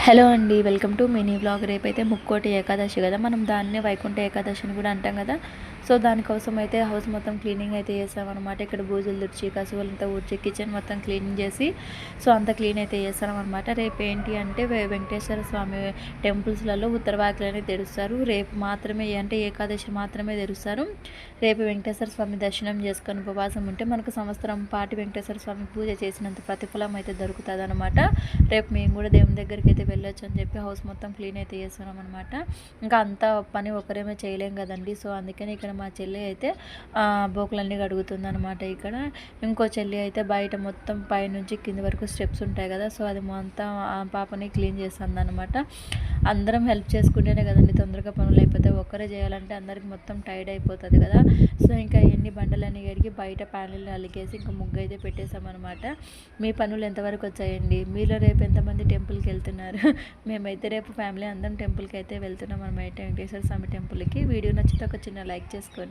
Hello అండి, welcome to mini vlog. రేపైతే ముక్కోటి ఏకాదశి కదా, మనం దాన్నే వైకుంఠ ఏకాదశి అని కూడా అంటాం కదా. సో దానికోసం అయితే హౌస్ మొత్తం క్లీనింగ్ అయితే చేస్తామన్నమాట. ఇక్కడ బూజులు తుడిచి కసువులంతా ఊడ్చి కిచెన్ మొత్తం క్లీనింగ్ చేసి సో అంతా క్లీన్ అయితే చేస్తామన్నమాట. రేపు ఏంటి అంటే వెంకటేశ్వర స్వామి టెంపుల్స్లలో ఉత్తరవాకిలి అనేది తెరుస్తారు. రేపు మాత్రమే అంటే ఏకాదశి మాత్రమే తెరుస్తారు. రేపు వెంకటేశ్వర స్వామి దర్శనం చేసుకొని ఉపవాసం ఉంటే మనకు సంవత్సరం పాటి వెంకటేశ్వర స్వామి పూజ చేసినంత ప్రతిఫలం అయితే దొరుకుతుంది అనమాట. రేపు మేము కూడా దేవుని దగ్గరికి అయితే వెళ్ళొచ్చు అని చెప్పి హౌస్ మొత్తం క్లీన్ అయితే చేస్తున్నాం అనమాట. ఇంకా అంత పని ఒకరేమే చేయలేం కదండి. సో అందుకని ఇక్కడ మా చెల్లి అయితే బోకులన్నీ కడుగుతుంది అనమాట. ఇక్కడ ఇంకో చెల్లి అయితే బయట మొత్తం పైనుంచి కింది వరకు స్టెప్స్ ఉంటాయి కదా, సో అది మొత్తం ఆ పాపని క్లీన్ చేస్తుంది అనమాట. అందరం హెల్ప్ చేసుకుంటేనే కదండి తొందరగా పనులు అయిపోతాయి. ఒక్కరే చేయాలంటే అందరికి మొత్తం టైర్డ్ అయిపోతుంది కదా. సో ఇంకా ఎన్ని బండలన్నీ కడిగి బయట ప్యానెల్ అలికేసి ఇంకా ముగ్గు అయితే పెట్టేసామన్నమాట. మీ పనులు ఎంతవరకు వచ్చాయండి? మీలో రేపు ఎంతమంది టెంపుల్కి వెళ్తున్నారు? మేమైతే రేపు ఫ్యామిలీ అందరం టెంపుల్కి అయితే వెళ్తున్నాం అనమాట, వెంకటేశ్వర స్వామి టెంపుల్కి. వీడియో నచ్చితే ఒక చిన్న లైక్ చేసుకోండి.